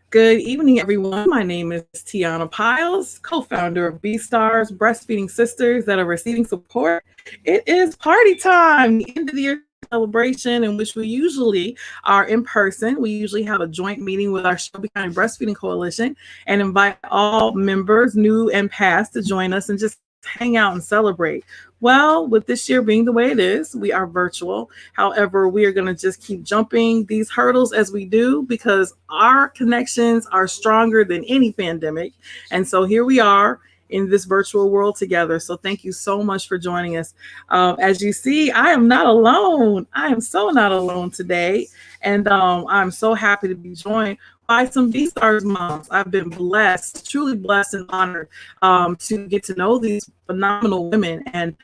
Good evening, everyone. My name is Tiana Piles, co-founder of BSTARS, Breastfeeding Sisters that are receiving support. It is party time, the end of the year celebration in which we usually are in person. We usually have a joint meeting with our Shelby County Breastfeeding Coalition and invite all members, new and past, to join us and just hang out and celebrate. Well, with this year being the way it is, we are virtual. However, we are going to just keep jumping these hurdles as we do because our connections are stronger than any pandemic. And so here we are in this virtual world together. So thank you so much for joining us. As you see, I am not alone. I am so not alone today. And I'm so happy to be joined by some BSTARS moms. I've been blessed, truly blessed and honored to get to know these phenomenal women. And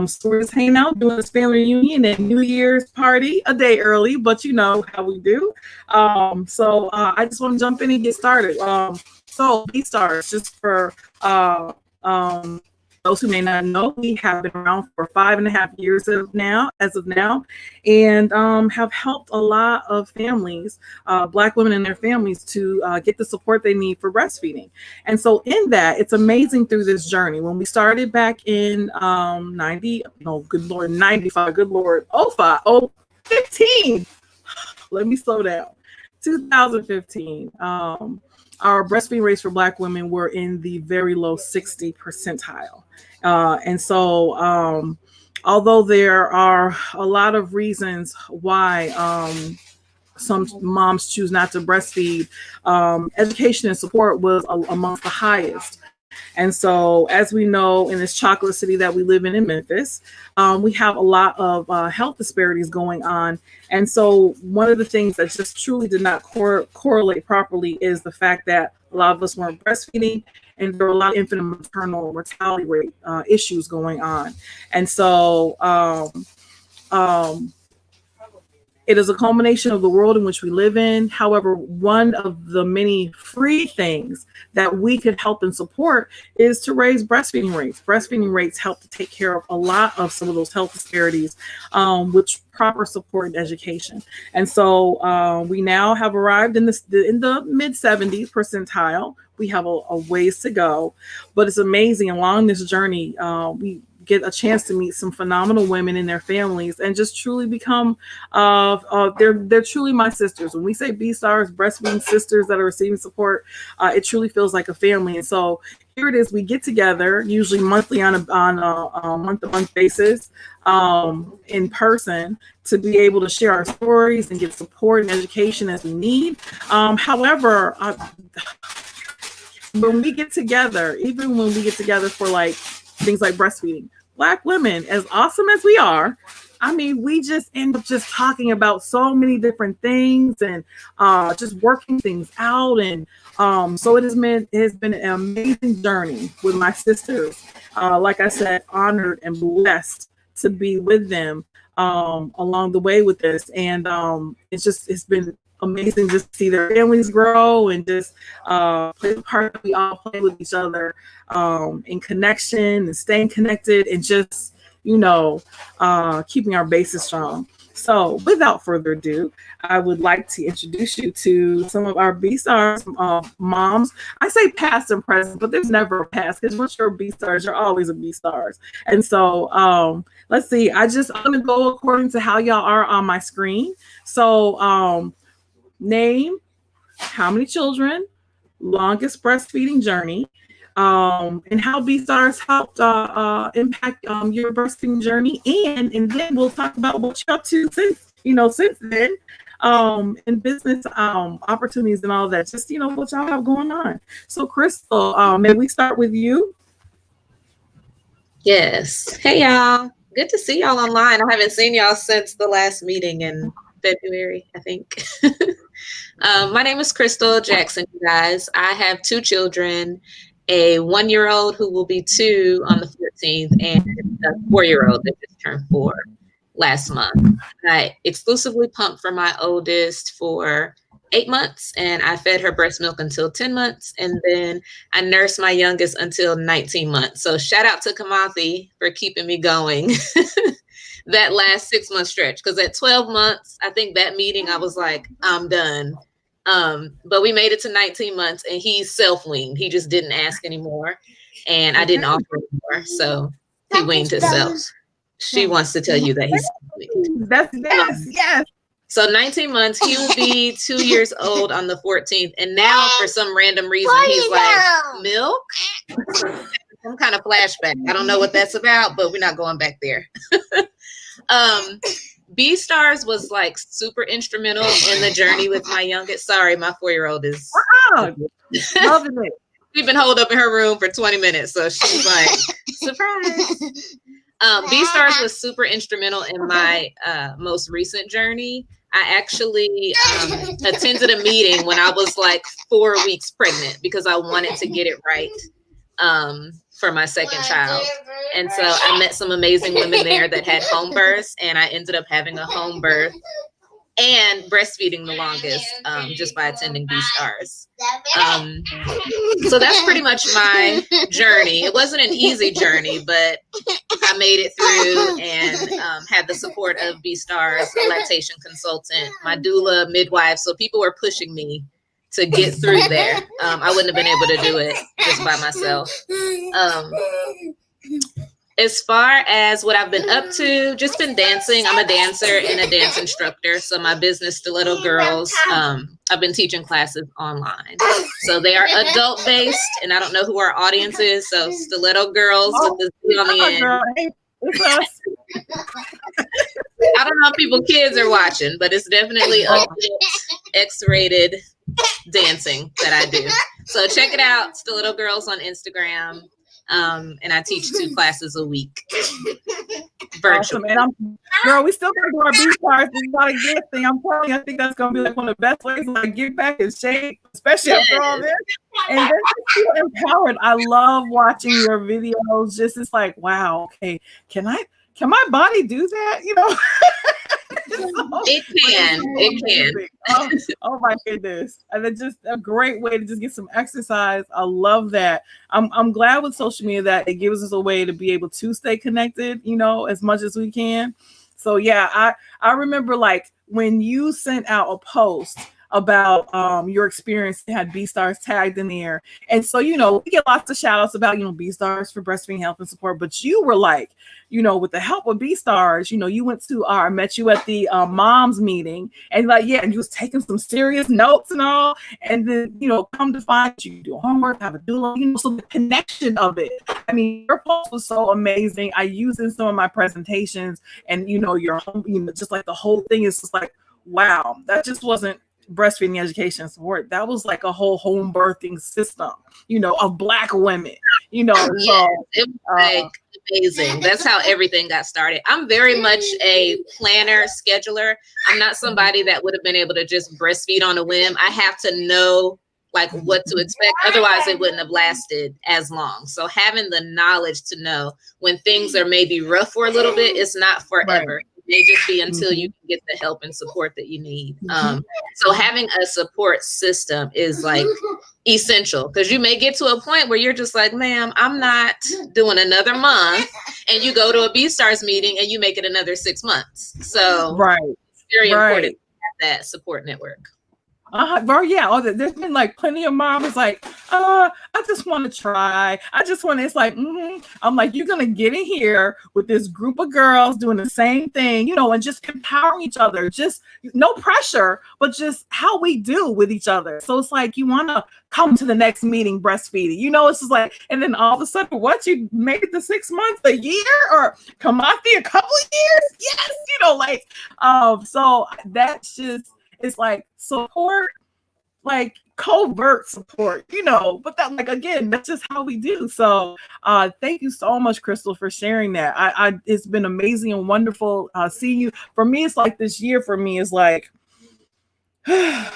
so we're just hanging out doing this family reunion and New Year's party a day early, but you know how we do. I just want to jump in and get started. So BSTARS, just for those who may not know, we have been around for 5.5 years as of now, and have helped a lot of families, Black women and their families, to get the support they need for breastfeeding. And so in that, it's amazing through this journey. When we started back in 95, good Lord, 15. Let me slow down. 2015. Our breastfeeding rates for Black women were in the very low 60 percentile. Although there are a lot of reasons why some moms choose not to breastfeed, education and support was amongst the highest. And so, as we know, in this chocolate city that we live in Memphis, we have a lot of health disparities going on. And so, one of the things that just truly did not correlate properly is the fact that a lot of us weren't breastfeeding, and there were a lot of infant and maternal mortality rate issues going on. And so, it is a culmination of the world in which we live in. However, one of the many free things that we could help and support is to raise breastfeeding rates. Breastfeeding rates help to take care of a lot of some of those health disparities, with proper support and education. And so we now have arrived in the mid 70s percentile. We have a ways to go, but it's amazing. Along this journey, we get a chance to meet some phenomenal women and their families and just truly become they're truly my sisters. When we say BSTARS, breastfeeding sisters that are receiving support, it truly feels like a family. And so here it is, we get together usually monthly on a month-to-month basis in person to be able to share our stories and get support and education as we need. However, when we get together, even when we get together for like things like breastfeeding, Black women, as awesome as we are, I mean, we just end up just talking about so many different things and just working things out. And so it has been an amazing journey with my sisters. Like I said, honored and blessed to be with them along the way with this. And it's been amazing just to see their families grow and just play the part that we all play with each other in connection and staying connected and just, keeping our bases strong. So without further ado, I would like to introduce you to some of our BSTARS moms. I say past and present, but there's never a past because once you're a BSTARS, you're always a BSTARS. And so let's see, I'm going to go according to how y'all are on my screen. So name, how many children, longest breastfeeding journey, and how BSTARS helped impact your breastfeeding journey, and then we'll talk about what you're up to since then, in business opportunities and all that. Just what y'all have going on. So, Crystal, may we start with you? Yes. Hey, y'all. Good to see y'all online. I haven't seen y'all since the last meeting in February, I think. My name is Crystal Jackson, you guys. I have 2 children, a 1-year-old who will be 2 on the 14th and a 4-year-old that just turned 4 last month. I exclusively pumped for my oldest for 8 months, and I fed her breast milk until 10 months, and then I nursed my youngest until 19 months. So shout out to Kamathi for keeping me going that last 6-month stretch, because at 12 months, I think that meeting, I was like, I'm done. But we made it to 19 months, and he's self-weaned. He just didn't ask anymore, and I didn't offer anymore, so he weaned himself. She wants to tell you that he's self-weaned. Yes. So 19 months, he will be 2 years old on the 14th. And now for some random reason, he's like, milk? Some kind of flashback. I don't know what that's about, but we're not going back there. BSTARS was like super instrumental in the journey with my youngest. Sorry, my 4-year-old is loving it. We've been holed up in her room for 20 minutes. So she's like, surprise. BSTARS was super instrumental in my most recent journey. I actually attended a meeting when I was like 4 weeks pregnant because I wanted to get it right for my second child. And so I met some amazing women there that had home births, and I ended up having a home birth and breastfeeding the longest just by attending BSTARS. So that's pretty much my journey. It wasn't an easy journey, but I made it through and had the support of BSTARS, a lactation consultant, my doula, midwife. So people were pushing me to get through there. I wouldn't have been able to do it just by myself. As far as what I've been up to, just been dancing. I'm a dancer and a dance instructor. So my business, Stiletto Girls, I've been teaching classes online. So they are adult based, and I don't know who our audience is. So Stiletto Girls with the Z on the end. I don't know if people kids are watching, but it's definitely X-rated dancing that I do. So check it out, Stiletto Girls on Instagram. And I teach 2 classes a week. Virtual. Awesome. And we still gotta do our BSTARS. It's not a good thing. I'm telling you, I think that's gonna be like one of the best ways to like get back in shape, especially after all this. And then just feel empowered. I love watching your videos. Just it's like, wow, okay, can my body do that? You know. It can. Oh my goodness. And it's just a great way to just get some exercise. I love that. I'm glad with social media that it gives us a way to be able to stay connected, you know, as much as we can. So yeah, I remember like when you sent out a post about your experience, they had BSTARS tagged in there. And so, you know, we get lots of shout outs about, you know, BSTARS for breastfeeding help and support, but you were like, you know, with the help of BSTARS, you know, you went to I met you at the moms meeting, and like, yeah, and you was taking some serious notes and all, and then, you know, come to find you do homework, have a doula, you know, so the connection of it. I mean, your post was so amazing. I use it in some of my presentations, and you know, your home, you know, just like the whole thing is just like, wow, that just wasn't breastfeeding education and support. That was like a whole home birthing system, you know, of Black women, you know. Yeah, it was like amazing. That's how everything got started. I'm very much a planner, scheduler. I'm not somebody that would have been able to just breastfeed on a whim. I have to know like what to expect. Otherwise it wouldn't have lasted as long. So having the knowledge to know when things are maybe rough for a little bit, it's not forever. Right. It may just be until you can get the help and support that you need. So having a support system is like essential, because you may get to a point where you're just like, ma'am, I'm not doing another month. And you go to a BSTARS meeting and you make it another 6 months. So it's very important to have that support network. Bro, yeah. Oh, there's been like plenty of moms like, I just want to try. I just want to. It's like, I'm like, you're gonna get in here with this group of girls doing the same thing, you know, and just empowering each other. Just no pressure, but just how we do with each other. So it's like you want to come to the next meeting breastfeeding, you know. It's just like, and then all of a sudden, what, you made it to 6 months, a year, or come out there a couple of years? Yes, you know, like, so that's just. It's like support, like covert support, you know, but that, like, again, that's just how we do. So thank you so much, Crystal, for sharing that. I it's been amazing and wonderful seeing you. For me, it's like this year for me is like, I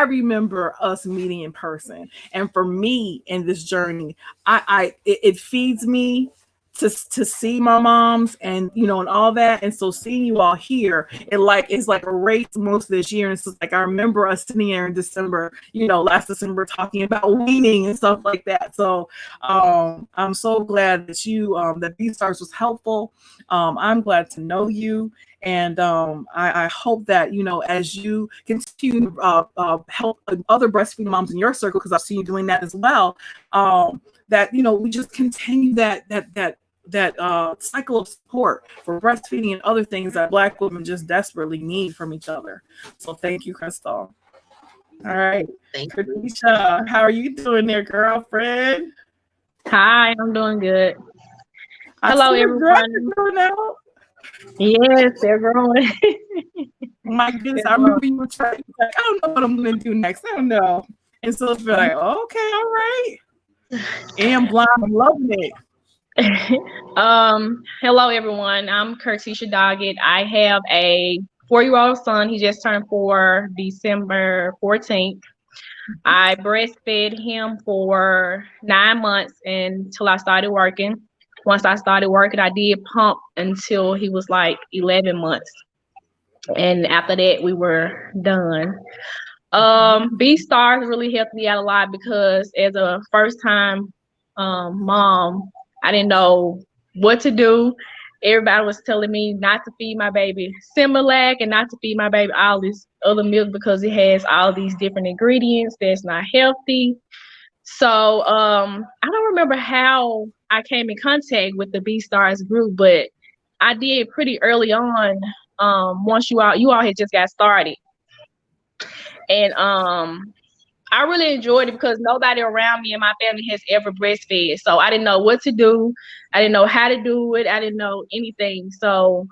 remember us meeting in person. And for me in this journey, it feeds me to see my moms and, you know, and all that. And so seeing you all here, it's like a race most of this year. And it's like, I remember us sitting here in December, you know, last December, talking about weaning and stuff like that. So I'm so glad that that BSTARS was helpful. I'm glad to know you. And I hope that, you know, as you continue to help other breastfeeding moms in your circle, because I've seen you doing that as well, that, you know, we just continue that cycle of support for breastfeeding and other things that Black women just desperately need from each other. So thank you, Crystal. All right, Thank you. Khadisha, how are you doing there, girlfriend? Hi, I'm doing good. I Hello, see your grass everyone. growing out. Yes, they're growing. My goodness, They're I growing. remember you were trying, like, I don't know what I'm gonna do next. I don't know. And so it's like, okay, all right. And blind, I'm loving it. Hello, everyone. I'm Curtisha Doggett. I have a 4-year-old son. He just turned 4 December 14th. I breastfed him for 9 months until I started working. Once I started working, I did pump until he was like 11 months. And after that, we were done. BSTARS really helped me out a lot because as a first time mom, I didn't know what to do. Everybody was telling me not to feed my baby Similac and not to feed my baby all this other milk because it has all these different ingredients that's not healthy. So I don't remember how I came in contact with the BSTARS group, but I did pretty early on. Once you all had just got started, and I really enjoyed it because nobody around me and my family has ever breastfed. So I didn't know what to do. I didn't know how to do it. I didn't know anything. So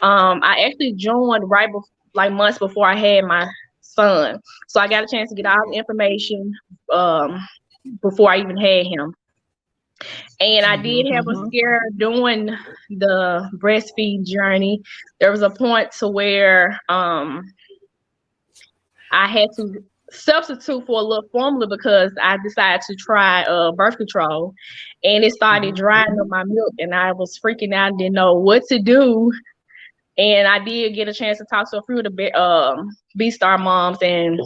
I actually joined right before, like months before I had my son. So I got a chance to get all the information before I even had him. And I did have a scare doing the breastfeed journey. There was a point to where I had to substitute for a little formula because I decided to try birth control, and it started drying up my milk, and I was freaking out, didn't know what to do. And I did get a chance to talk to a few of the B-Star moms, and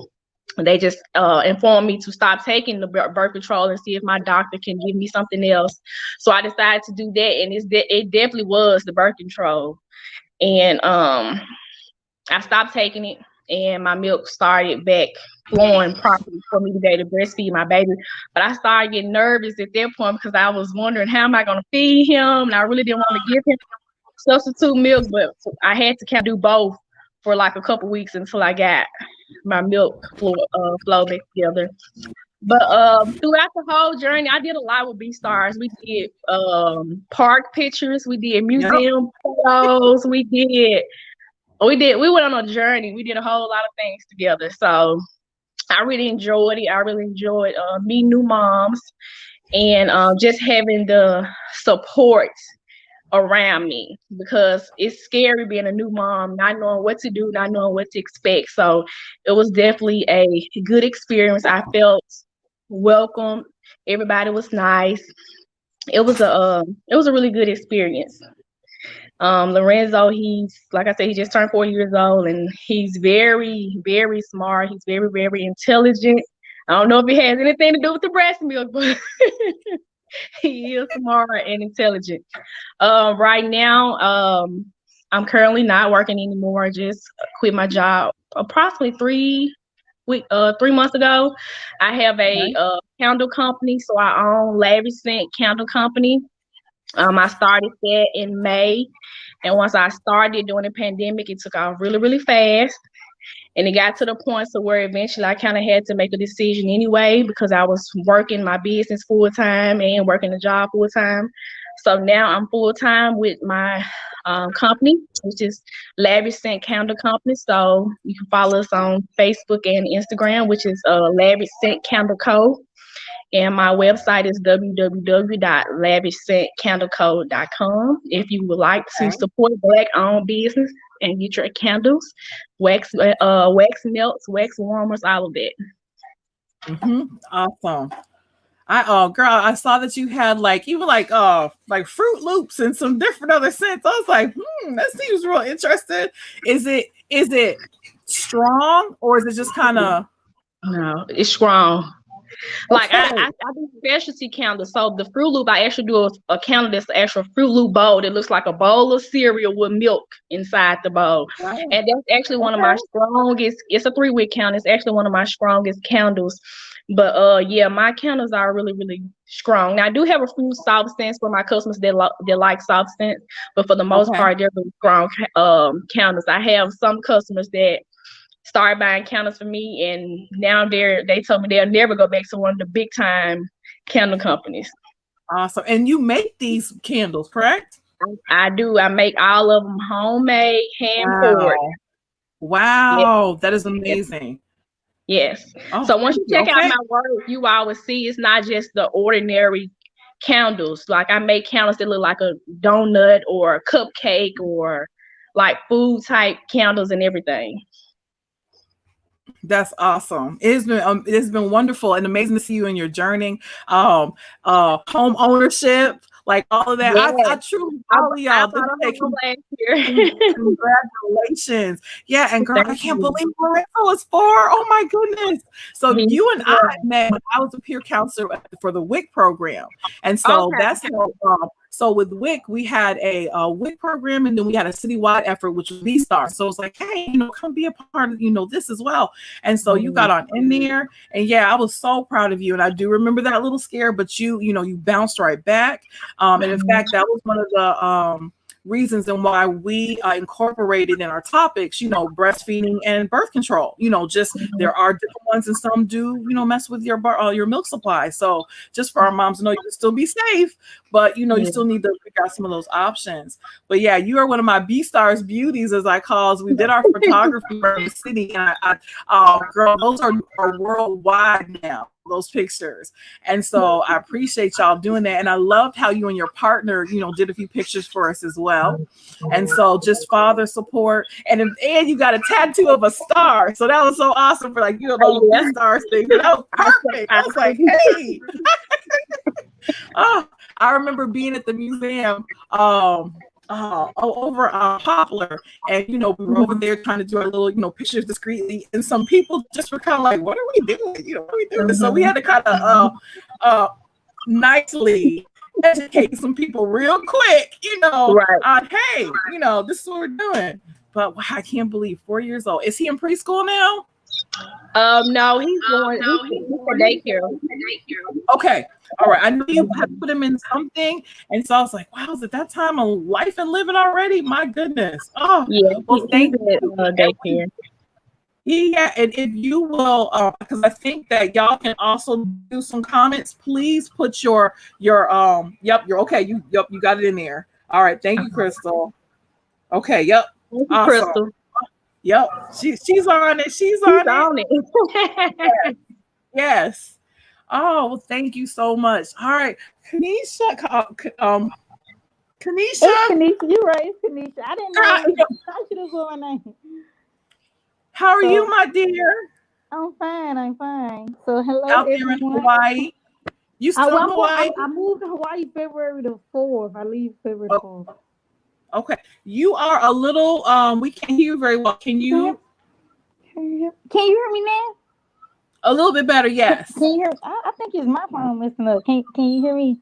they just informed me to stop taking the birth control and see if my doctor can give me something else. So I decided to do that, and it definitely was the birth control. And I stopped taking it, and my milk started back flowing properly for me to be able to breastfeed my baby. But I started getting nervous at that point because I was wondering how am I going to feed him, and I really didn't want to give him substitute milk, but I had to kind of do both for like a couple weeks until I got my milk flow back together. But throughout the whole journey, I did a lot with BSTARS. We did park pictures, we did museum photos, we went on a journey. We did a whole lot of things together. So I really enjoyed it. I really enjoyed meeting new moms and just having the support around me, because it's scary being a new mom, not knowing what to do, not knowing what to expect. So it was definitely a good experience. I felt welcome. Everybody was nice. It was a really good experience. Lorenzo, he's, like I said, he just turned 4 years old, and he's very, very smart. He's very, very intelligent. I don't know if it has anything to do with the breast milk, but he is smart and intelligent. Right now, I'm currently not working anymore. I just quit my job approximately 3 months ago. I have a candle company, so I own Lavish Scent Candle Company. I started that in May, and once I started during the pandemic, it took off really, really fast. And it got to the point so where eventually I kind of had to make a decision anyway, because I was working my business full time and working the job full time. So now I'm full time with my company, which is Lavish Scent Candle Company. So you can follow us on Facebook and Instagram, which is Lavish Scent Candle Co. And my website is www.lavishscentcandleco.com. If you would like to support Black-owned business and get your candles, wax melts, wax warmers, all of that. Awesome. Girl, I saw that you had like Fruit Loops and some different other scents. I was like, that seems real interesting. Is it strong, or is it just kind of? No, it's strong. Like Okay. I do specialty candles. So the Fruit Loop, I actually do a candle that's the actual Fruit Loop bowl. That looks like a bowl of cereal with milk inside the bowl. Wow. And that's actually one of Okay. my strongest. It's a 3-wick candle. It's actually one of my strongest candles. But yeah, my candles are really, really strong. Now I do have a few soft scents for my customers that like soft scents, but for the most Okay. part, they're really strong candles. I have some customers that started buying candles for me, and now they told me they'll never go back to one of the big time candle companies. Awesome. And you make these candles, correct? I do. I make all of them homemade, hand poured. Wow. Yes, Wow. That is yes, amazing. yes. Oh, So once thank you you. check out Okay. my work, you always see it's not just the ordinary candles. Like I make candles that look like a donut or a cupcake or like food type candles and everything. That's awesome. It's been wonderful and amazing to see you in your journey. Home ownership, like all of that. I Yes. truly I, follow I y'all. bought a home last year. Congratulations. Yeah, and girl, I Thank can't you. believe Lorenzo is 4. Oh my goodness. So He's you and I four. met when I was a peer counselor for the WIC program. And so Okay. that's how so with WIC, we had a WIC program, and then we had a citywide effort, which was BSTARS. So it's like, hey, come be a part of, this as well. And so you got on in there, and yeah, I was so proud of you. And I do remember that little scare, but you bounced right back. And in fact, that was one of the reasons and why we incorporated in our topics, breastfeeding and birth control. Just there are different ones, and some do, mess with your milk supply. So just for our moms to know, you can still be safe, but you still need to figure out some of those options. But yeah, you are one of my BSTARS beauties, as I call. We did our photography for the city, and girl, those are worldwide now, those pictures. And so I appreciate y'all doing that. And I loved how you and your partner, did a few pictures for us as well. And so just father support. And you got a tattoo of a star. So that was so awesome for like, little BSTARS thing. That was perfect. I was like, hey. Oh, I remember being at the museum over Poplar, and we were over there trying to do our little pictures discreetly, and some people just were kind of like, what are we doing? What are we doing? So we had to kind of nicely educate some people real quick, Right. hey, this is what we're doing. But wow, I can't believe 4 years old. Is he in preschool now? No, he's going. He's for daycare. Okay. All right. I knew you had put him in something. And so I was like, wow, is it that time of life and living already? My goodness. Oh, Yeah, well, thank he's you. at daycare. Yeah. And if you will, because I think that y'all can also do some comments, please put your you're okay. You got it in there. All right. Thank you, Crystal. Okay. Yep. Thank you, Awesome. Crystal. Yep. She's on it. She's on it. it. Yes. Oh, well, thank you so much. All right. Kanisha, Kanisha. It's Kanisha. You're right. It's Kanisha. I didn't know. I should have put my name. How are you, my dear? I'm fine. I'm fine. So hello, Out there in Hawaii. You still in Hawaii? I moved to Hawaii February the 4th. I leave February the 4th. Okay. You are a little we can't hear you very well. Can you hear me now? A little bit better, yes. Can you hear? I think it's my phone messing up. Can you hear me?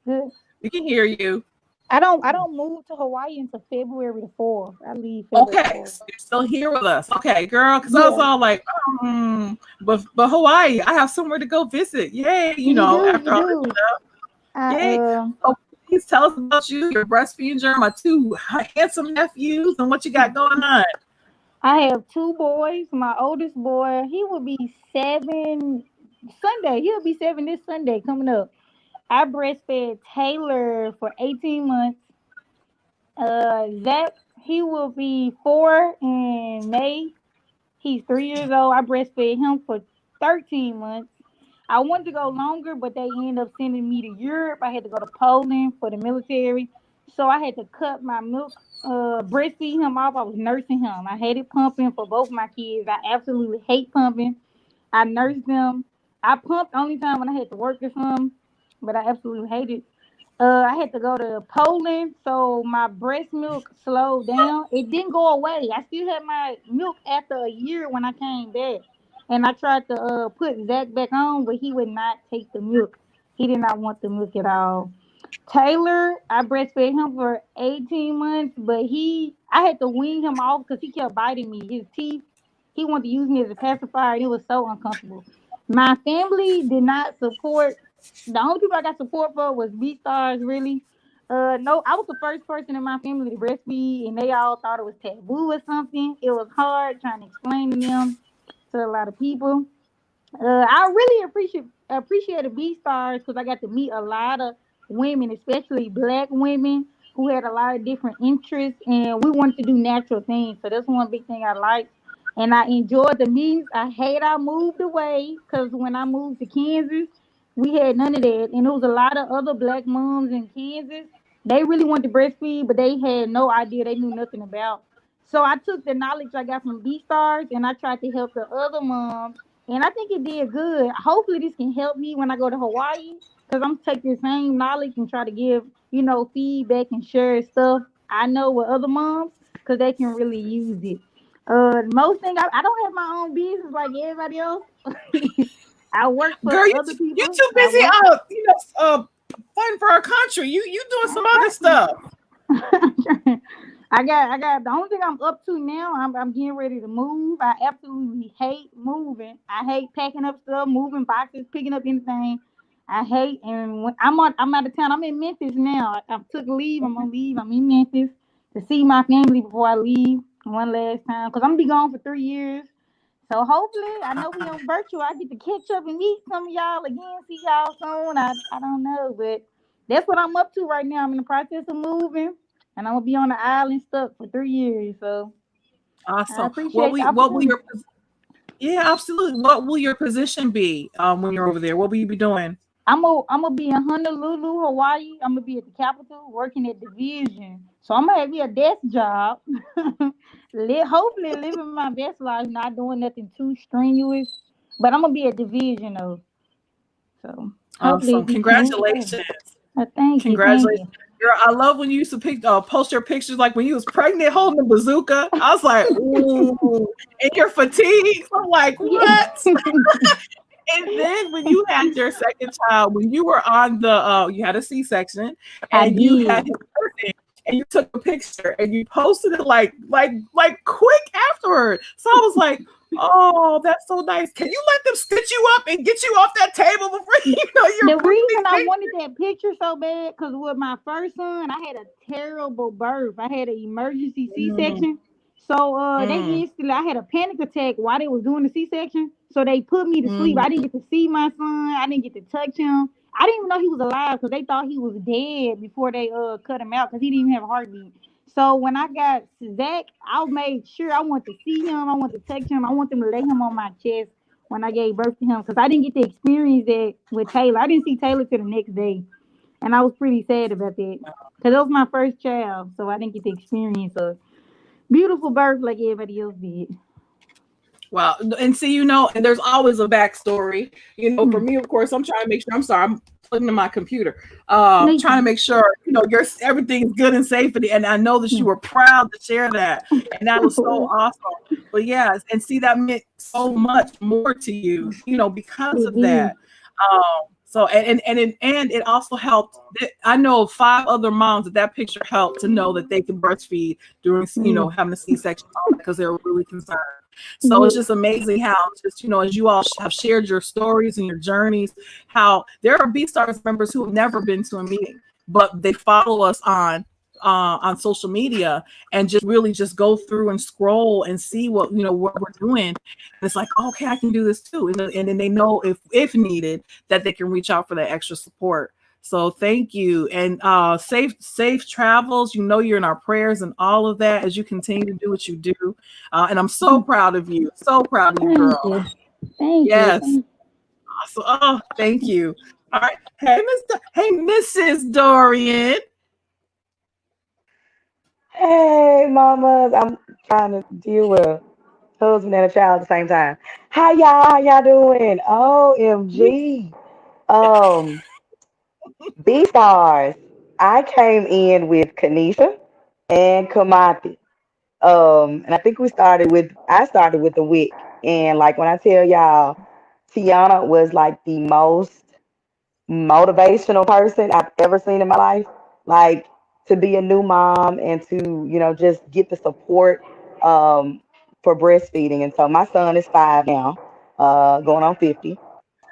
Good. We can hear you. I don't move to Hawaii until February the 4th. I leave February the 4th. So you're still here with us. Okay, girl. Because I was all like, but Hawaii, I have somewhere to go visit. Yay, after all this stuff. Yay. So please tell us about you, your breastfeeding journey, my 2 handsome nephews, and what you got going on. I have 2 boys. My oldest boy, he will be 7 Sunday. He'll be 7 this Sunday coming up. I breastfed Taylor for 18 months. Zach, he will be 4 in May. He's 3 years old. I breastfed him for 13 months. I wanted to go longer, but they ended up sending me to Europe. I had to go to Poland for the military. So I had to cut my milk, breastfeed him off. I was nursing him. I hated pumping for both my kids. I absolutely hate pumping. I nursed them. I pumped only time when I had to work or something, but I absolutely hate it. I had to go to Poland, so my breast milk slowed down. It didn't go away. I still had my milk after a year when I came back. And I tried to put Zach back on, but he would not take the milk. He did not want the milk at all. Taylor, I breastfed him for 18 months, but I had to wean him off because he kept biting me. His teeth, he wanted to use me as a pacifier, and it was so uncomfortable. My family did not support. The only people I got support for was BSTARS, really. No, I was the first person in my family to breastfeed, and they all thought it was taboo or something. It was hard trying to explain to them to a lot of people. I really appreciated B stars because I got to meet a lot of women, especially black women who had a lot of different interests, and we wanted to do natural things. So that's one big thing I liked, and I enjoyed the meetings. I hate I moved away because when I moved to Kansas, we had none of that, and there was a lot of other black moms in Kansas. They really wanted to breastfeed, but they had no idea. They knew nothing about. So I took the knowledge I got from B stars and I tried to help the other moms, and I think it did good. Hopefully, this can help me when I go to Hawaii because I'm taking the same knowledge and try to give, feedback and share stuff I know with other moms because they can really use it. Most thing I don't have my own business like everybody else. I work for Girl, other you people. too busy out, fighting for our country. You doing some other stuff. I got the only thing I'm up to now. I'm getting ready to move. I absolutely hate moving. I hate packing up stuff, moving boxes, picking up anything. I hate, and when I'm out of town. I'm in Memphis now. I took leave. I'm on leave. I'm in Memphis to see my family before I leave one last time because I'm gonna be gone for 3 years. So hopefully, I know we on virtual. I get to catch up and meet some of y'all again. See y'all soon. I don't know, but that's what I'm up to right now. I'm in the process of moving, and I'm gonna be on the island stuck for 3 years. So I Awesome. appreciate the What will opportunity. your Yeah, absolutely. What will your position be when you're over there? What will you be doing? I'm gonna be in Honolulu, Hawaii. I'm gonna be at the capital working at division. So I'm gonna have me a desk job. Hopefully living my best life, not doing nothing too strenuous. But I'm gonna be at division though. So hopefully Awesome. it'll be smooth sailing. Congratulations. Thank you, thank Congratulations. you. Girl, I love when you used to post your pictures like when you was pregnant holding the bazooka. I was like, ooh, and your fatigues. I'm like, what? And then when you had your second child, when you were on the you had a C-section I and you had did. his birthday and you took a picture and you posted it like quick afterward. So I was like, oh, that's so nice. Can you let them stitch you up and get you off that table before The you're putting reason these I pictures? wanted that picture so bad, because with my first son, I had a terrible birth. I had an emergency Mm, C-section. So they mm, instantly, I had a panic attack while they was doing the C-section. So they put me to sleep. mm, I didn't get to see my son. I didn't get to touch him. I didn't even know he was alive because they thought he was dead before they cut him out because he didn't even have a heartbeat. So when I got Zach, I made sure I want to see him. I want to touch him. I want them to lay him on my chest when I gave birth to him because I didn't get to experience that with Taylor. I didn't see Taylor till the next day, and I was pretty sad about that because that was my first child, so I didn't get to experience a beautiful birth like everybody else did. Well, and see, and there's always a backstory. For Hmm. me, of course, I'm trying to make sure. I'm sorry, I'm plugging in my computer. Me Trying to too. make sure your everything's good and safe, and I know that Yeah. you were proud to share that, and that was so awesome. But yes, and see, that meant so much more to you, because It of did. that. So and it also helped. I know 5 other moms that picture helped to know that they can breastfeed during Mm. having a C-section because they were really concerned. So it's Yeah. just amazing how just as you all have shared your stories and your journeys, how there are BSTARS members who have never been to a meeting, but they follow us on social media and just really just go through and scroll and see what we're doing. And it's like, okay, I can do this too. And then they know if needed that they can reach out for that extra support. So thank you, and safe travels. You're in our prayers and all of that as you continue to do what you do. And I'm so proud of you. So proud of you, Thank girl. you. Thank you. Yes. Thank So, thank you. All right. Hey, Mrs. Dorian. Hey, mamas. I'm trying to deal with a husband and a child at the same time. How y'all? How y'all doing? OMG. Um, B stars. I came in with Kanisha and Kamati. And I think I started with the wick. And like when I tell y'all, Tiana was like the most motivational person I've ever seen in my life. Like to be a new mom and to, just get the support um, for breastfeeding. And so my son is 5 now, going on 50.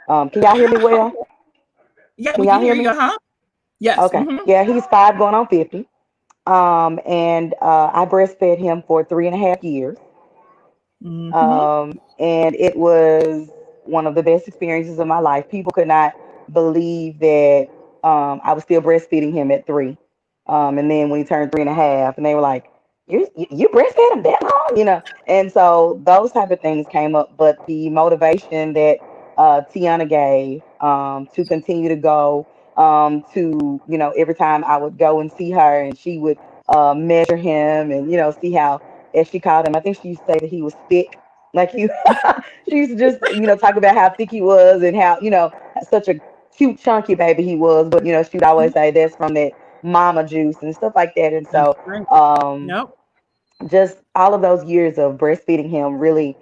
Can y'all hear me well? Yeah, Can we y'all can hear hear you, me? huh? Yes. Okay. Yeah, he's 5 going on 50. And I breastfed him for 3.5 years. Mm-hmm. And it was one of the best experiences of my life. People could not believe that I was still breastfeeding him at 3. And then when he turned 3.5, and they were like, you breastfed him that long, And so those type of things came up. But the motivation that Tiana gave to continue to go, to, every time I would go and see her and she would measure him and, see how, as she called him, I think she used to say that he was thick like you, she used to just, talk about how thick he was and how, such a cute, chunky baby he was. But, she'd always say that's from that mama juice and stuff like that. And That's so, right. um, Nope. just all of those years of breastfeeding him really,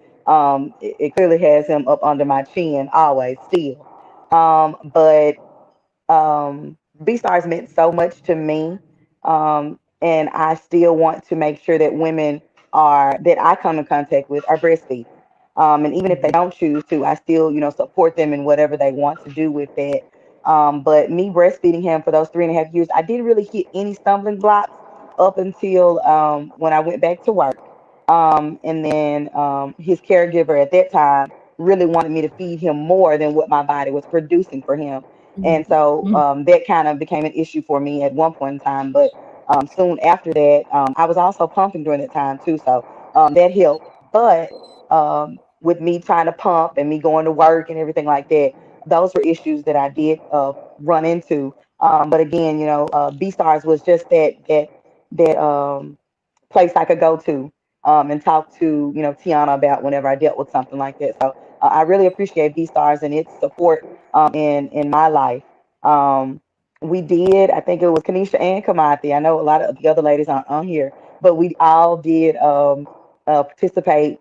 it clearly has him up under my chin always still. But BSTARS meant so much to me. And I still want to make sure that women that I come in contact with are breastfeeding. And even if they Mhm. don't choose to, I still, support them in whatever they want to do with that. But me breastfeeding him for those 3.5 years, I didn't really hit any stumbling blocks up until when I went back to work. And then his caregiver at that time really wanted me to feed him more than what my body was producing for him. And so Mhm. that kind of became an issue for me at one point in time. But soon after that, I was also pumping during that time too. So that helped. But with me trying to pump and me going to work and everything like that, those were issues that I did run into. But again, B-Stars was just that place I could go to and talk to, Tiana about whenever I dealt with something like that. So I really appreciate B-Stars and its support in my life. Um, we did, I think it was Kanisha and Kamati. I know a lot of the other ladies aren't on here, but we all did participate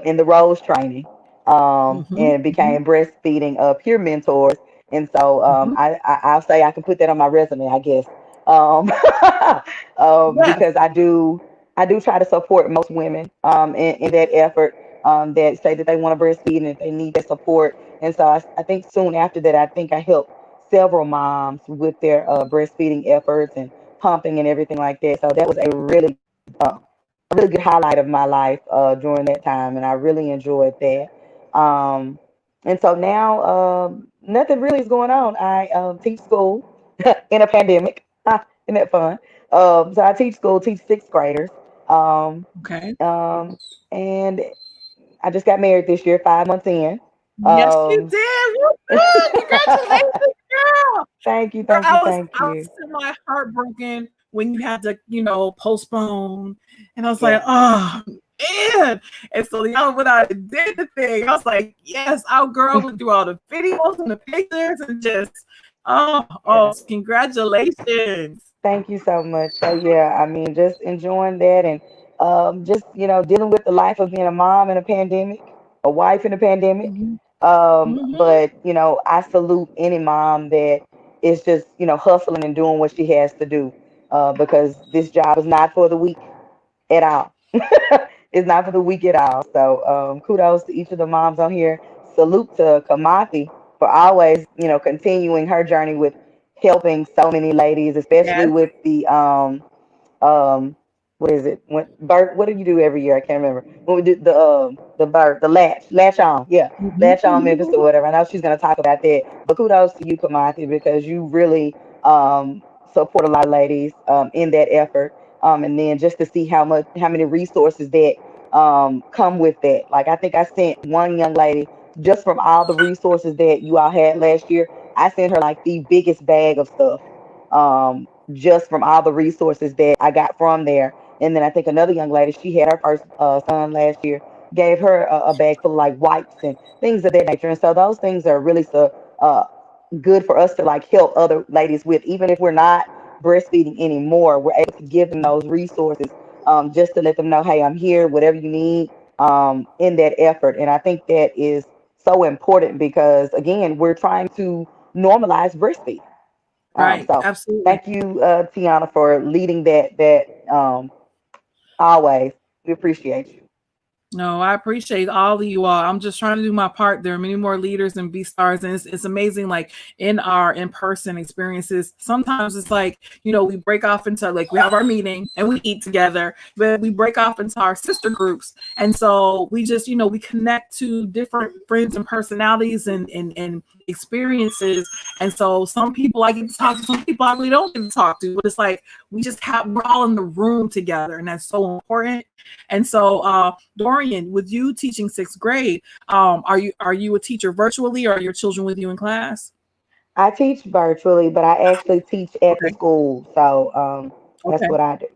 in the Rose training Mhm. and Mhm. became breastfeeding peer mentors. And so Mhm. I'll say I can put that on my resume, I guess, um, Yes. because I do try to support most women in that effort that say that they want to breastfeed and if they need that support. And so I think soon after that, I think I helped several moms with their breastfeeding efforts and pumping and everything like that. So that was a really good highlight of my life during that time, and I really enjoyed that. Um, and so now nothing really is going on. I teach school in a pandemic. Isn't that fun? So I teach school, teach sixth graders. Um, Okay. um, and I just got married this year, 5 months in. Yes, you Um, did. Woo-hoo! Congratulations, girl. thank you, Girl, thank you, I was thank I was you. semi heartbroken when you had to, postpone. And I was like, Yeah. oh man. And so y'all went out and did the thing. I was like, yes, our girl went through all the videos and the pictures and just Yeah. congratulations. Thank you so much. So yeah, I mean, just enjoying that and just dealing with the life of being a mom in a pandemic, a wife in a pandemic. Mhm. Mhm. But I salute any mom that is just hustling and doing what she has to do because this job is not for the weak at all. It's not for the weak at all. So kudos to each of the moms on here. Salute to Kamathi for always, continuing her journey with helping so many ladies, especially Yes. with the what is it? What do you do every year? I can't remember. When we do the latch on, yeah, latch on Memphis or Mhm. whatever. I know she's gonna talk about that. But kudos to you, Kamathi, because you really support a lot of ladies in that effort. And then just to see how many resources that come with that. Like I think I sent one young lady just from all the resources that you all had last year. I sent her like the biggest bag of stuff. Just from all the resources that I got from there. And then I think another young lady, she had her first son last year, gave her a bag full of like wipes and things of that nature. And so those things are really uh, good for us to like help other ladies with, even if we're not breastfeeding anymore. We're able to give them those resources just to let them know, hey, I'm here, whatever you need. in that effort. And I think that is so important because, again, we're trying to normalize breastfeeding. Right. So Absolutely. thank you, Tiana, for leading that always. We appreciate you. No, I appreciate all of you all. I'm just trying to do my part. There are many more leaders in BSTARS, and it's amazing. Like in our in-person experiences, sometimes it's like, we break off into, like, we have our meeting and we eat together, but we break off into our sister groups. And so we just, we connect to different friends and personalities and experiences. And so some people I get to talk to, some people I really don't get to talk to, but it's like we're all in the room together, and that's so important. And so, Dorian, with you teaching sixth grade, are you a teacher virtually, or are your children with you in class? I teach virtually, but I actually teach at the Okay, school. So that's okay, what I do.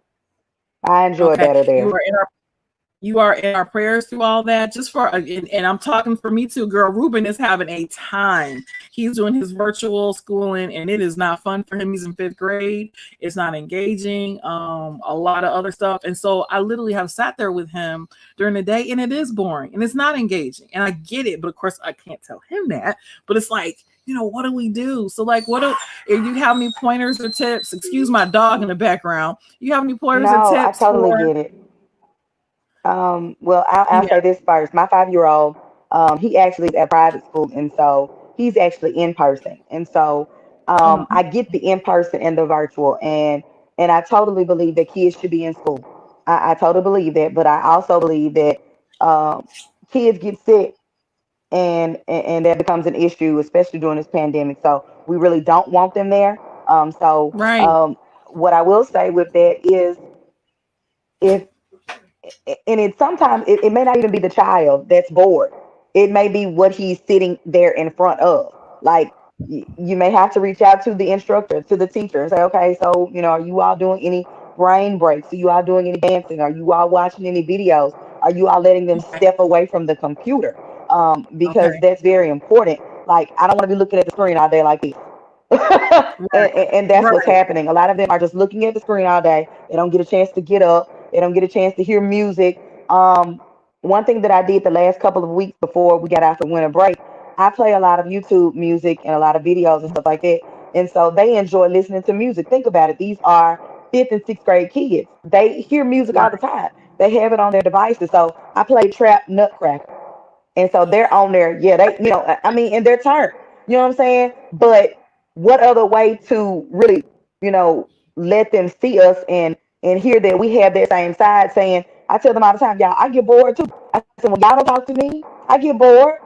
I enjoy okay. better there. You are in our prayers through all that. Just for and I'm talking for me too, girl. Ruben is having a time. He's doing his virtual schooling, and it is not fun for him. He's in fifth grade. It's not engaging. A lot of other stuff, and so I literally have sat there with him during the day, and it is boring and it's not engaging. And I get it, but of course I can't tell him that. But it's like, what do we do? So, like, if you have any pointers or tips? Excuse my dog in the background. You have any pointers or No, I tips totally for? get it. Well, I'll Yeah. say this first. My 5 year old, he actually is at private school, and so he's actually in person. And so I get the in person and the virtual, and I totally believe that kids should be in school. I totally believe that, but I also believe that um, kids get sick, and that becomes an issue, especially during this pandemic. So we really don't want them there. So Right. what I will say with that is, if and it sometimes it may not even be the child that's bored. It may be what he's sitting there in front of. Like, you may have to reach out to the instructor, to the teacher, and say, okay, so are you all doing any brain breaks? Are you all doing any dancing? Are you all watching any videos? Are you all letting them Okay. step away from the computer? Because Okay. that's very important. Like, I don't want to be looking at the screen all day like this. Right. And that's what's Right. happening. A lot of them are just looking at the screen all day. They don't get a chance to get up. They don't get a chance to hear music. One thing that I did the last couple of weeks before we got out for winter break, I play a lot of YouTube music and a lot of videos and stuff like that. And so they enjoy listening to music. Think about it. These are fifth and sixth grade kids. They hear music all the Right. time. They have it on their devices. So I play Trap Nutcracker. And so they're on there, yeah, I mean, in their turn, you know what I'm saying? But what other way to really, you know, let them see us and hear that we have that same side? Saying, I tell them all the time, y'all, I get bored too. I said, when y'all don't talk to me, I get bored.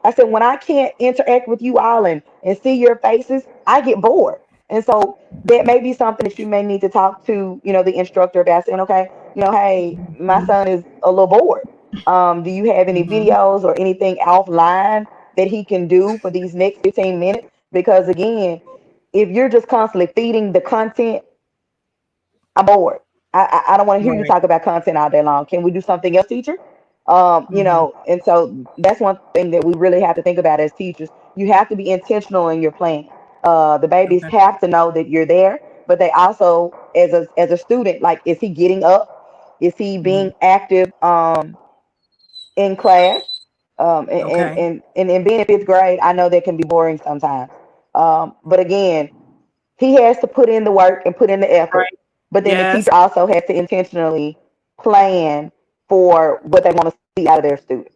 I said, when I can't interact with you all and see your faces, I get bored. And so that may be something that you may need to talk to, the instructor about, saying, okay, hey, my son is a little bored. Do you have any Mm-hmm. videos or anything offline that he can do for these next 15 minutes? Because, again, if you're just constantly feeding the content, I'm bored. I don't want to hear you Right. talk about content all day long. Can we do something else, teacher? Mm-hmm. And so that's one thing that we really have to think about as teachers. You have to be intentional in your plan. The babies Okay. have to know that you're there, but they also, as a student, like, is he getting up? Is he Mm-hmm. being active in class? Okay. And being in fifth grade, I know that can be boring sometimes. But again, he has to put in the work and put in the effort. Right. But then the Yes. teacher also has to intentionally plan for what they want to see out of their students.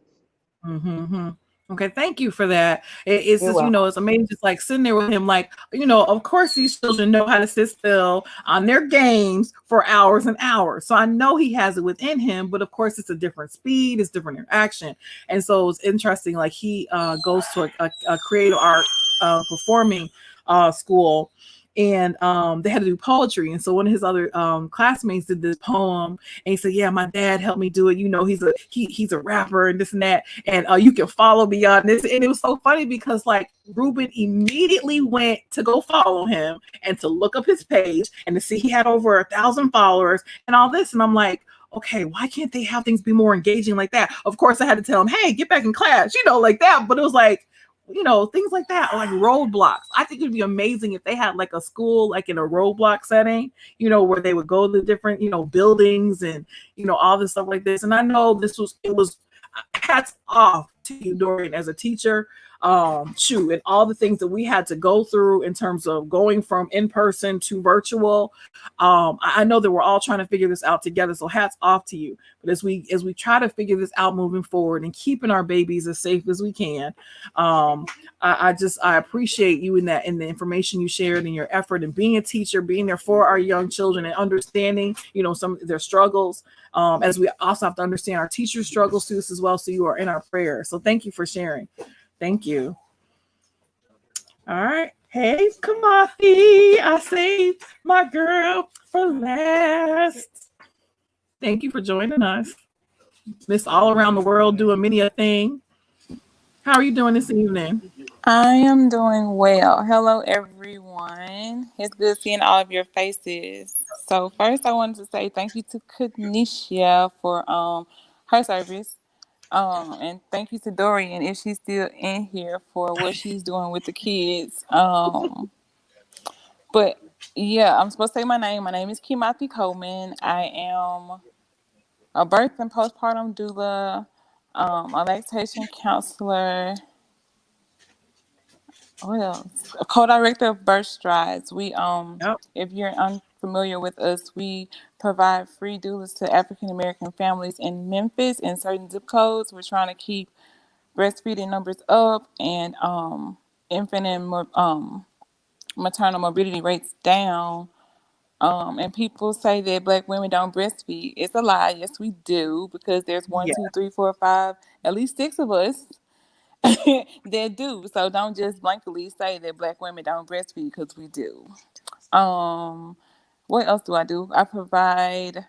Mm-hmm. Okay, thank you for that. It's You're just, welcome. it's amazing, just like sitting there with him, like, of course these children know how to sit still on their games for hours and hours. So I know he has it within him, but of course it's a different speed, it's different interaction. And so it's interesting, like he goes to a creative art performing school, and they had to do poetry. And so one of his other classmates did this poem, and he said, yeah, my dad helped me do it. He's a rapper and this and that, and you can follow me on this. And it was so funny because, like, Ruben immediately went to go follow him and to look up his page and to see he had over 1,000 followers and all this. And I'm like, okay, why can't they have things be more engaging like that? Of course, I had to tell him, hey, get back in class, like that. But it was like, things like that, like roadblocks. I think it'd be amazing if they had like a school, like in a roadblock setting, where they would go to different, buildings and, all this stuff like this. And I know it was hats off to you, Dorian, as a teacher. And all the things that we had to go through in terms of going from in person to virtual. I know that we're all trying to figure this out together, so hats off to you. But as we try to figure this out moving forward and keeping our babies as safe as we can, I appreciate you in that, in the information you shared, and your effort in being a teacher, being there for our young children and understanding, some of their struggles. As we also have to understand our teachers' struggles through this as well. So you are in our prayers. So thank you for sharing. Thank you. All right. Hey, Kamathi. I saved my girl for last. Thank you for joining us. Miss All Around the World doing many a thing. How are you doing this evening? I am doing well. Hello, everyone. It's good seeing all of your faces. So first, I wanted to say thank you to Kanisha for her service, and thank you to Dorian if she's still in here for what she's doing with the kids. But yeah, I'm supposed to say my name. My name is Kimathi Coleman. I am a birth and postpartum doula, a lactation counselor. What else? A co-director of BSTARS. We Yep. if you're unfamiliar with us, we provide free doulas to African American families in Memphis and certain zip codes. We're trying to keep breastfeeding numbers up and infant and maternal morbidity rates down. And people say that Black women don't breastfeed. It's a lie. Yes, we do, because there's one, Yeah. two, three, four, five, at least six of us that do. So don't just blankly say that Black women don't breastfeed, because we do. What else do? I provide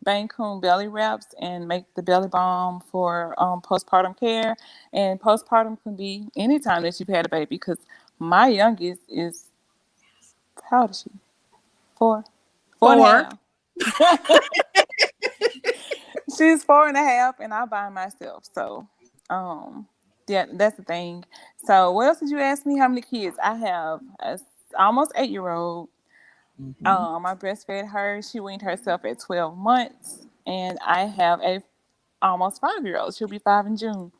Bangkok belly wraps and make the belly balm for postpartum care. And postpartum can be anytime that you've had a baby, because my youngest is, how old is she? Four and a 4. half. She's 4.5, and I by myself. So, yeah, that's the thing. So, what else did you ask me? How many kids? I have a almost 8-year-old. I breastfed her. She weaned herself at 12 months, and I have a almost 5-year-old. She'll be 5 in June,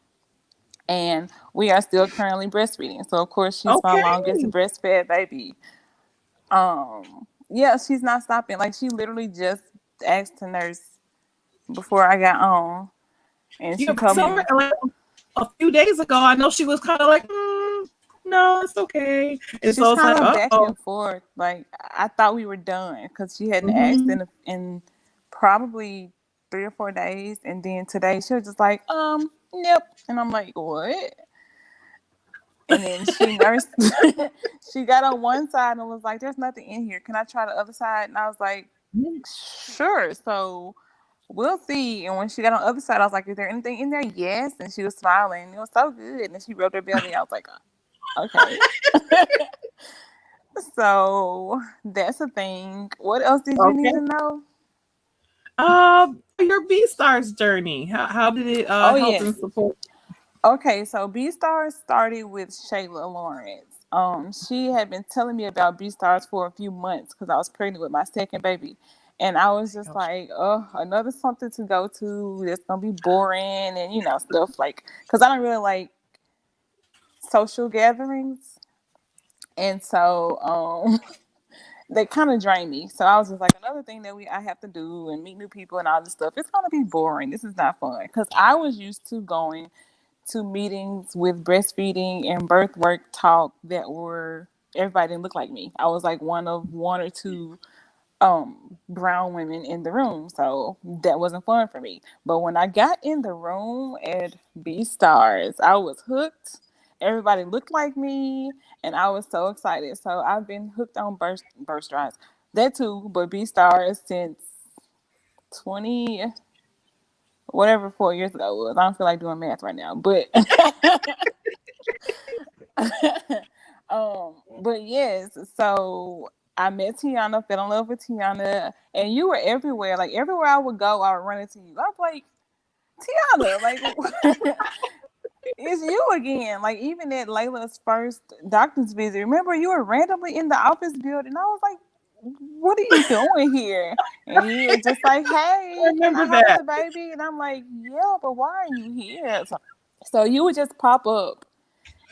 and we are still currently breastfeeding. So, of course, she's my longest Okay. breastfed baby. Yeah, she's not stopping. Like, she literally just asked the nurse before I got on. And Yeah, she but told me like a few days ago, I know she was kind of like, no, it's okay. And she's so it's kind like, of back oh, and forth. Like, I thought we were done because she hadn't asked mm-hmm. in probably 3 or 4 days. And then today she was just like, nope. And I'm like, what? And then she nursed. She got on one side and was like, there's nothing in here. Can I try the other side? And I was like, sure. So we'll see. And when she got on the other side, I was like, is there anything in there? Yes. And she was smiling. It was so good. And then she rubbed her belly. I was like, okay. So that's a thing. What else did you need Okay. to know? Your BSTARS journey. How did it Oh, help yes. and support? Okay, so BSTARS started with Shayla Lawrence. She had been telling me about BSTARS for a few months because I was pregnant with my second baby. And I was just like, oh, another something to go to that's going to be boring and, stuff like, because I don't really like social gatherings. And so they kind of drain me. So I was just like, another thing that I have to do and meet new people and all this stuff, it's going to be boring. This is not fun. Because I was used to going to meetings with breastfeeding and birth work talk that were, everybody didn't look like me. I was like one of one or two brown women in the room, so that wasn't fun for me. But when I got in the room at BSTARS, I was hooked. Everybody looked like me, and I was so excited. So I've been hooked on burst drives, that too, but BSTARS since 20 whatever 4 years ago was. I don't feel like doing math right now, but but yes, so I met Tiana, fell in love with Tiana, and you were everywhere. Like everywhere I would go, I would run into you. I was like, Tiana, like it's you again. Like even at Layla's first doctor's visit, remember you were randomly in the office building. I was like, what are you doing here? And he was just like, hey, I can I remember hold that. the baby? And I'm like, yeah, but why are you here? So you would just pop up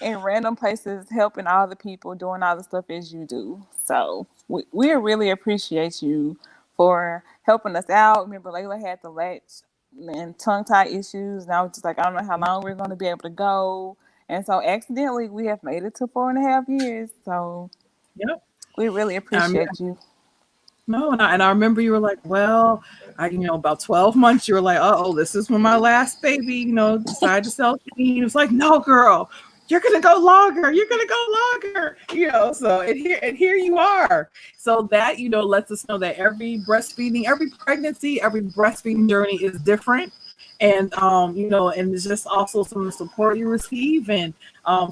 in random places, helping all the people, doing all the stuff as you do. So we really appreciate you for helping us out. Remember, Layla had the latch and tongue tie issues, and I was just like, I don't know how long we're going to be able to go. And so, accidentally, we have made it to 4.5 years. So Yep. we really Um, appreciate you. no, and I remember you were like, well, about 12 months, you were like, oh, this is when my last baby, decided to sell me. It was like, no, girl, you're gonna go longer. You're gonna go longer. So and here you are. So that lets us know that every breastfeeding, every pregnancy, every breastfeeding journey is different. And and it's just also some of the support you receive. And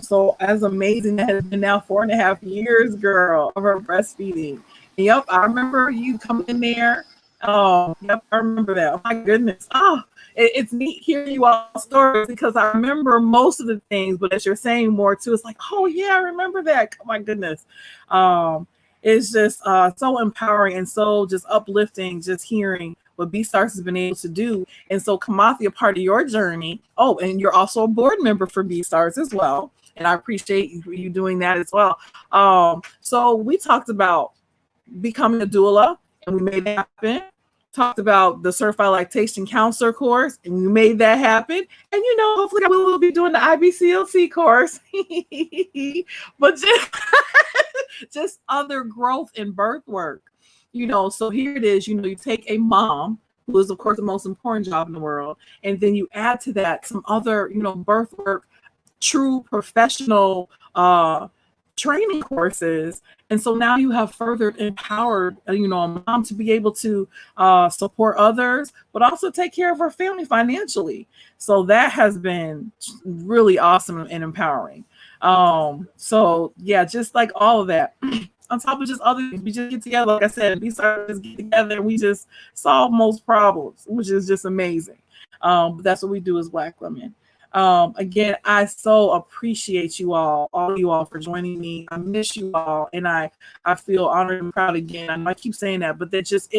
so as amazing that has been now 4.5 years, girl, of our breastfeeding. Yep, I remember you coming in there. Oh, yep, I remember that. Oh my goodness. Oh, it's neat hearing you all stories because I remember most of the things, but as you're saying more too, it's like, oh yeah, I remember that. Oh my goodness. Um, it's just so empowering and so just uplifting, just hearing what BSTARS has been able to do. And so Kamathi, a part of your journey. Oh, and you're also a board member for BSTARS as well. And I appreciate you doing that as well. So we talked about becoming a doula, and we made that happen. Talked about the certified lactation counselor course, and we made that happen. And hopefully, we will be doing the IBCLC course, but just other growth and birth work. So here it is. You take a mom who is, of course, the most important job in the world, and then you add to that some other, birth work, true professional training courses. And so now you have further empowered a mom to be able to support others, but also take care of her family financially. So that has been really awesome and empowering. So yeah, just like all of that, on top of just other things, we just get together, like I said, we start to get together and we just solve most problems, which is just amazing. But that's what we do as Black women. Again, I so appreciate all you all for joining me. I miss you all, and I feel honored and proud again. I know I keep saying that, but that just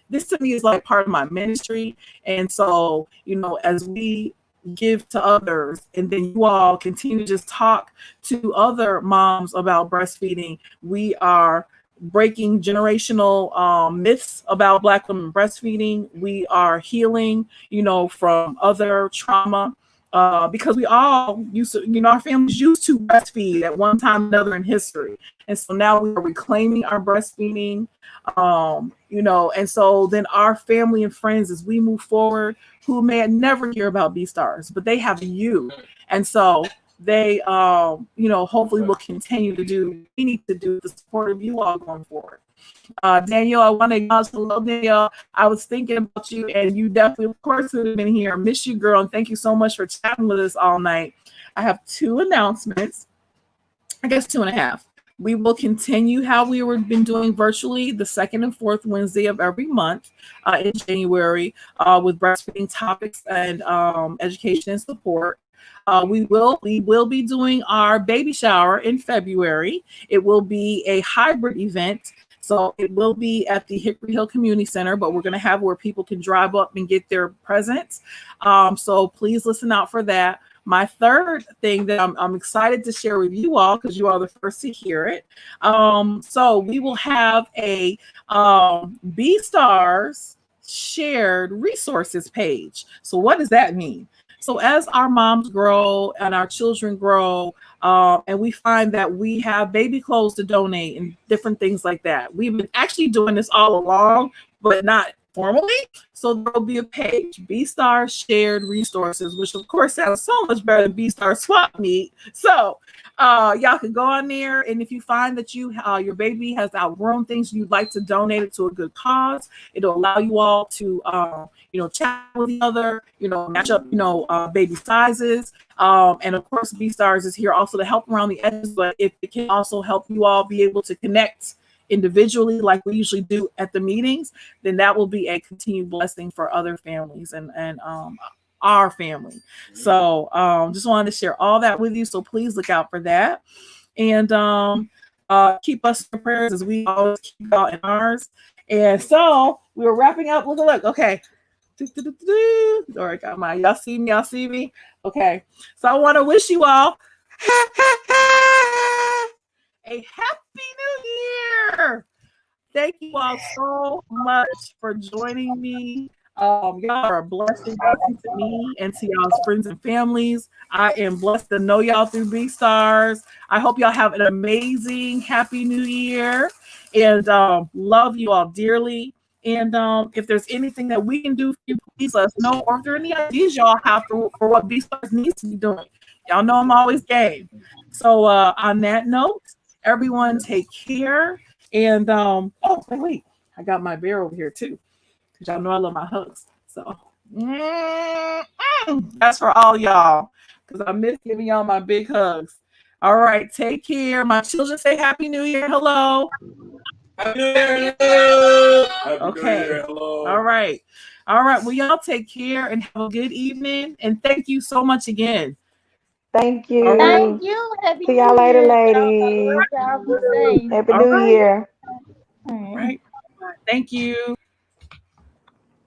this to me is like part of my ministry. And so, as we give to others, and then you all continue to just talk to other moms about breastfeeding, we are breaking generational myths about Black women breastfeeding. We are healing, from other trauma. Because we all used to, our families used to breastfeed at one time or another in history. And so now we are reclaiming our breastfeeding, and so then our family and friends, as we move forward, who may never hear about BSTARS, but they have you. And so they, hopefully will continue to do what we need to do the support of you all going forward. Daniel, I want to acknowledge, hello, Daniel. I was thinking about you, and you definitely, of course, would have been here. I miss you, girl, and thank you so much for chatting with us all night. I have 2 announcements, I guess 2 and a half. We will continue how we were been doing virtually the 2nd and 4th Wednesday of every month in January with breastfeeding topics and education and support. We will be doing our baby shower in February. It will be a hybrid event. So it will be at the Hickory Hill Community Center, but we're going to have where people can drive up and get their presents. So please listen out for that. My third thing that I'm excited to share with you all, because you are the first to hear it. So we will have a BSTARS shared resources page. So what does that mean? So as our moms grow and our children grow, and we find that we have baby clothes to donate and different things like that. We've been actually doing this all along, but not formally. So there'll be a page, BSTARS Shared Resources, which of course sounds so much better than BSTARS Swap Meet. So y'all can go on there, and if you find that your baby has outgrown things, you'd like to donate it to a good cause, it'll allow you all to chat with each other, match up, baby sizes. And of course, BSTARS is here also to help around the edges, but if it can also help you all be able to connect individually like we usually do at the meetings, then that will be a continued blessing for other families and our family. So just wanted to share all that with you. So please look out for that. And keep us in your prayers as we always keep y'all in ours. And so we were wrapping up. Look. Okay. All right, got my. Y'all see me? Y'all see me? Okay. So I want to wish you all a happy new year. Thank you all so much for joining me. Y'all are a blessing to me and to y'all's friends and families. I am blessed to know y'all through BSTARS. I hope y'all have an amazing, happy new year, and love you all dearly. And if there's anything that we can do for you, please let us know. Or if there are any ideas y'all have for what BSTARS needs to be doing, y'all know I'm always game. So on that note, everyone take care. And oh wait, I got my bear over here too, because y'all know I love my hugs. So that's for all y'all, because I miss giving y'all my big hugs. All right, take care. My children say Happy New Year. Hello. Happy New Year. Hello. Happy Okay. New Year. Hello. All right. Well, y'all take care and have a good evening. And thank you so much again. Thank All right. Thank you. you. Happy See New y'all later, Year. ladies. Y'all be safe. Happy All New right. Year. All right. Right. Thank you.